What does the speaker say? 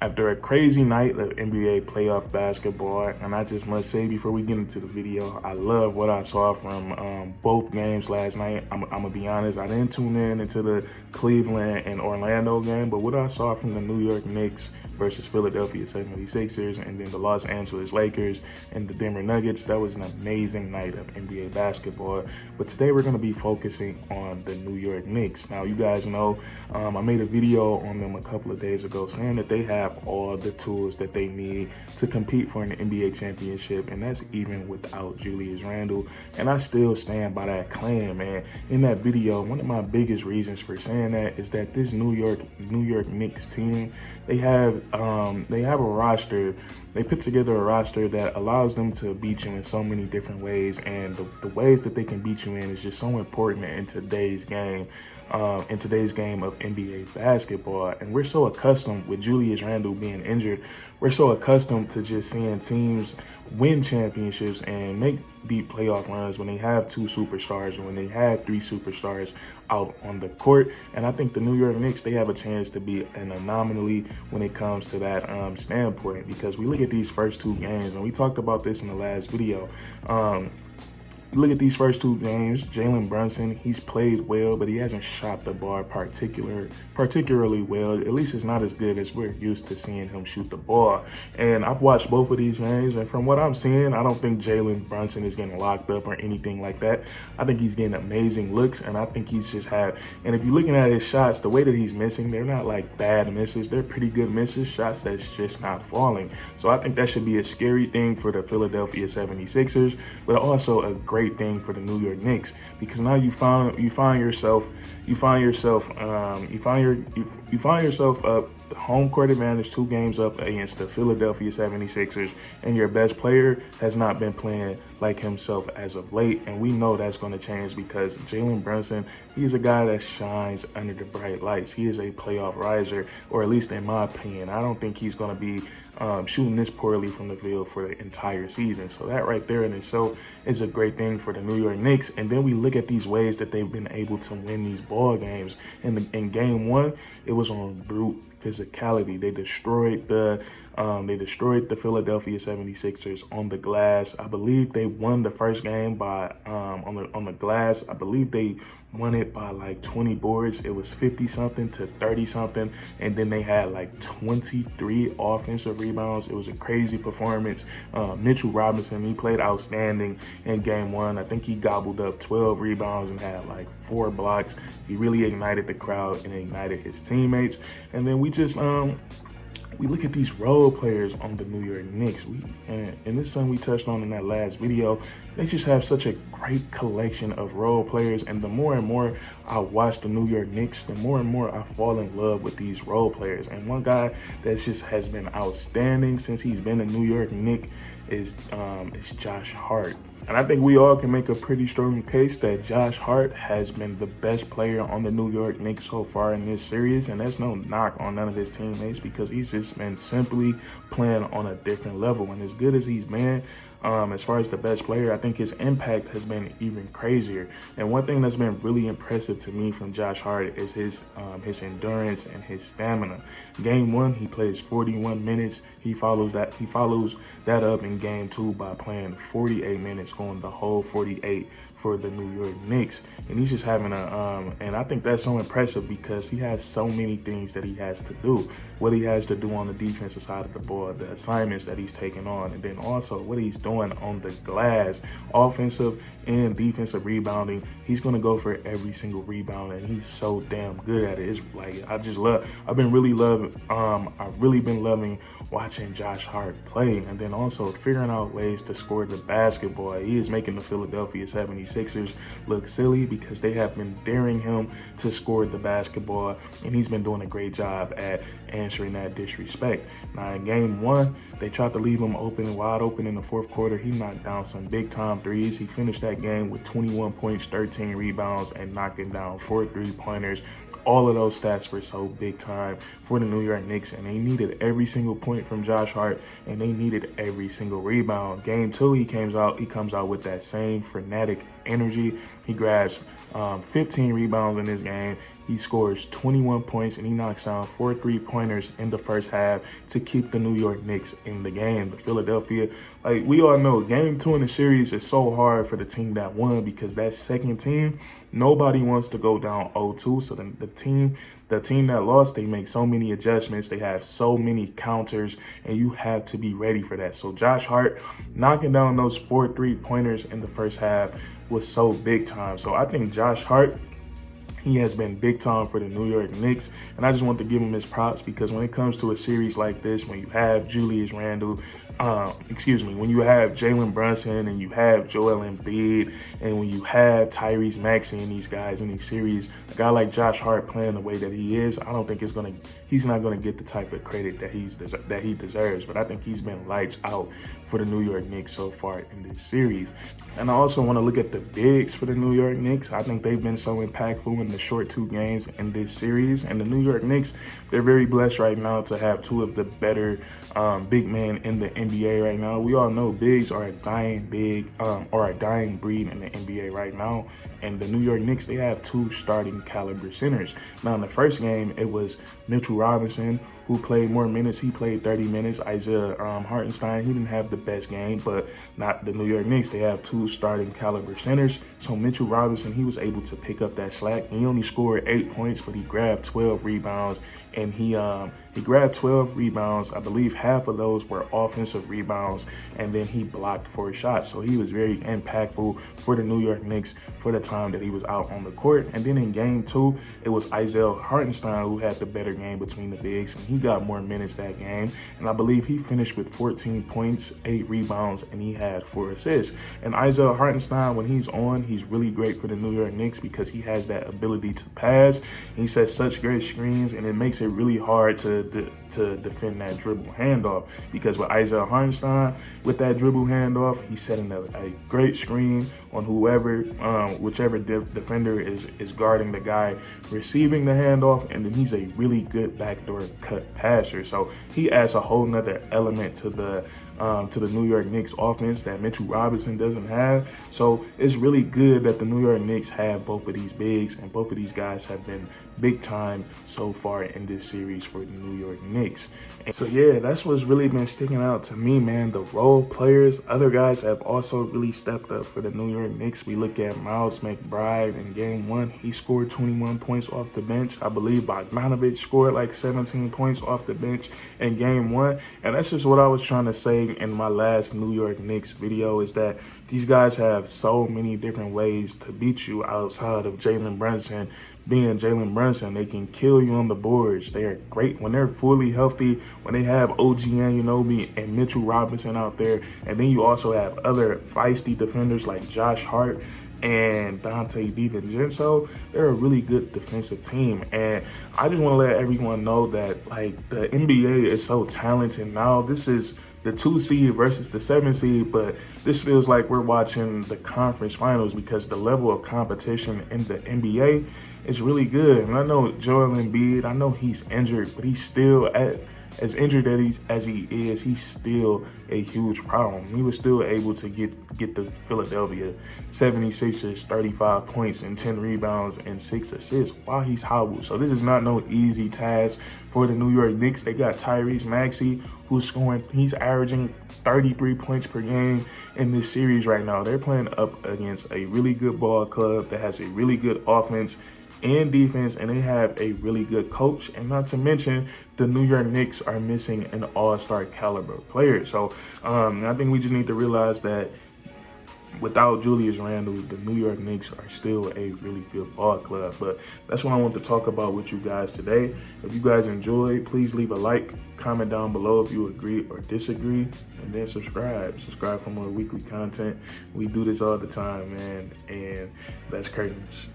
After a crazy night of NBA playoff basketball, and I just must say before we get into the video, I love what I saw from both games last night. I'm gonna be honest, I didn't tune in into the Cleveland and Orlando game, but what I saw from the New York Knicks versus Philadelphia 76ers and then the Los Angeles Lakers and the Denver Nuggets, that was an amazing night of NBA basketball. But today we're gonna be focusing on the New York Knicks. Now, you guys know I made a video on them a couple of days ago saying that they have all the tools that they need to compete for an NBA championship, and that's even without Julius Randle. And I still stand by that claim, man. In that video, one of my biggest reasons for saying that is that this New York Knicks team, they have a roster. They put together a roster that allows them to beat you in so many different ways, and the ways that they can beat you in is just so important in today's game. In today's game of NBA basketball. And we're so accustomed with Julius Randle being injured, we're so accustomed to just seeing teams win championships and make deep playoff runs when they have two superstars and when they have three superstars out on the court. And I think the New York Knicks, they have a chance to be an anomaly when it comes to that standpoint, because we look at these first two games, and we talked about this in the last video. Look at these first two games. Jalen Brunson, he's played well, but he hasn't shot the ball particularly well. At least it's not as good as we're used to seeing him shoot the ball. And I've watched both of these games, and from what I'm seeing, I don't think Jalen Brunson is getting locked up or anything like that. I think he's getting amazing looks, and I think he's just and if you're looking at his shots, the way that he's missing, they're not like bad misses. They're pretty good misses, shots that's just not falling. So I think that should be a scary thing for the Philadelphia 76ers, but also a great thing for the New York Knicks, because now you find yourself up home court advantage, 2 games up against the Philadelphia 76ers, and your best player has not been playing like himself as of late. And we know that's going to change, because Jalen Brunson, he's a guy that shines under the bright lights. He is a playoff riser, or at least in my opinion. I don't think he's going to be shooting this poorly from the field for the entire season. So that right there in itself is a great thing for the New York Knicks. And then we look at these ways that they've been able to win these ball games. In game 1, it was on brute physicality. They destroyed the Philadelphia 76ers on the glass. I believe they won the first game by on the glass. I believe they won it by like 20 boards. It was 50-something to 30-something, and then they had like 23 offensive rebounds. It was a crazy performance. Mitchell Robinson, he played outstanding in game 1. I think he gobbled up 12 rebounds and had like 4 blocks. He really ignited the crowd and ignited his teammates. And then we just we look at these role players on the New York Knicks. And this is something we touched on in that last video. They just have such a great collection of role players. And the more and more I watch the New York Knicks, the more and more I fall in love with these role players. And one guy that just has been outstanding since he's been a New York Knick is Josh Hart. And I think we all can make a pretty strong case that Josh Hart has been the best player on the New York Knicks so far in this series. And that's no knock on none of his teammates, because he's just been simply playing on a different level. And as good as he's been, as far as the best player, I think his impact has been even crazier. And one thing that's been really impressive to me from Josh Hart is his endurance and his stamina. Game 1, he plays 41 minutes. He follows that up in game 2 by playing 48 minutes, going the whole 48 for the New York Knicks. And he's just having and I think that's so impressive, because he has so many things that he has to do. What he has to do on the defensive side of the ball, the assignments that he's taking on, and then also what he's doing on the glass, offensive and defensive rebounding. He's gonna go for every single rebound, and he's so damn good at it. It's like, I've really been loving watching Josh Hart play, and then also figuring out ways to score the basketball. He is making the Philadelphia 76ers look silly, because they have been daring him to score the basketball, and he's been doing a great job at answering that disrespect. Now in game 1, they tried to leave him wide open in the 4th quarter. He knocked down some big time threes. He finished that game with 21 points, 13 rebounds, and knocking down 4 3-pointers. All of those stats were so big time for the New York Knicks, and they needed every single point from Josh Hart, and they needed every single rebound. Game 2, he comes out with that same frenetic energy. He grabs 15 rebounds in this game. he scores 21 points and he knocks down 4 3-pointers in the first half to keep the New York Knicks in the game. The Philadelphia, like we all know, game 2 in the series is so hard for the team that won because that second team, nobody wants to go down 0-2. So the team that lost, they make so many adjustments. They have so many counters, and you have to be ready for that. So Josh Hart knocking down those 4 3-pointers in the first half was so big time. So I think Josh Hart, he has been big time for the New York Knicks, and I just want to give him his props because when it comes to a series like this, when you have Julius Randle, when you have Jalen Brunson and you have Joel Embiid, and when you have Tyrese Maxey and these guys in these series, a guy like Josh Hart playing the way that he is, I don't think he's not gonna get the type of credit that he deserves. But I think he's been lights out for the New York Knicks so far in this series. And I also want to look at the bigs for the New York Knicks. I think they've been so impactful in the short 2 games in this series. And the New York Knicks, they're very blessed right now to have 2 of the better big men in the NBA right now. We all know bigs are a dying breed in the NBA right now. And the New York Knicks, they have 2 starting caliber centers. Now in the first game, it was Mitchell Robinson, who played more minutes. He played 30 minutes. Isaiah Hartenstein, he didn't have the best game, but not the New York Knicks. They have 2 starting caliber centers. So Mitchell Robinson, he was able to pick up that slack. He only scored 8 points, but he grabbed 12 rebounds. And he grabbed 12 rebounds. I believe half of those were offensive rebounds, and then he blocked 4 shots. So he was very impactful for the New York Knicks for the time that he was out on the court. And then in game 2, it was Isaiah Hartenstein who had the better game between the bigs, and he got more minutes that game. And I believe he finished with 14 points, 8 rebounds, and he had 4 assists. And Isaiah Hartenstein, when he's on, he's really great for the New York Knicks because he has that ability to pass. And he sets such great screens, and it makes it really hard to defend that dribble handoff, because with Isaiah Hartenstein, with that dribble handoff, he's setting a great screen on whichever defender is guarding the guy receiving the handoff, and then he's a really good backdoor cut passer. So he adds a whole nother element to the New York Knicks offense that Mitchell Robinson doesn't have. So it's really good that the New York Knicks have both of these bigs, and both of these guys have been big time so far in this series for the New York Knicks. And so yeah, that's what's really been sticking out to me, man. The role players, other guys have also really stepped up for the New York Knicks. We look at Miles McBride in game 1. He scored 21 points off the bench. I believe Bogdanovich scored like 17 points off the bench in game 1. And that's just what I was trying to say in my last New York Knicks video, is that these guys have so many different ways to beat you outside of Jalen Brunson being Jalen Brunson. They can kill you on the boards. They are great when they're fully healthy, when they have OG Anunoby and Mitchell Robinson out there. And then you also have other feisty defenders like Josh Hart and Dante DiVincenzo. They're a really good defensive team. And I just want to let everyone know that, like, the NBA is so talented now. This is the 2 seed versus the 7 seed, but this feels like we're watching the conference finals because the level of competition in the NBA is really good. And I know Joel Embiid, I know he's injured, but he's still as injured as he is, he's still a huge problem. He was still able to get the Philadelphia 76ers 35 points and 10 rebounds and 6 assists while he's hobbled. So this is not no easy task for the New York Knicks. They got Tyrese Maxey, he's averaging 33 points per game in this series right now. They're playing up against a really good ball club that has a really good offense and defense, and they have a really good coach. And not to mention, the New York Knicks are missing an all-star caliber player. So I think we just need to realize that without Julius Randle, the New York Knicks are still a really good ball club. But that's what I want to talk about with you guys today. If you guys enjoyed, please leave a like, comment down below if you agree or disagree, and then subscribe. Subscribe for more weekly content. We do this all the time, man, and that's curtains.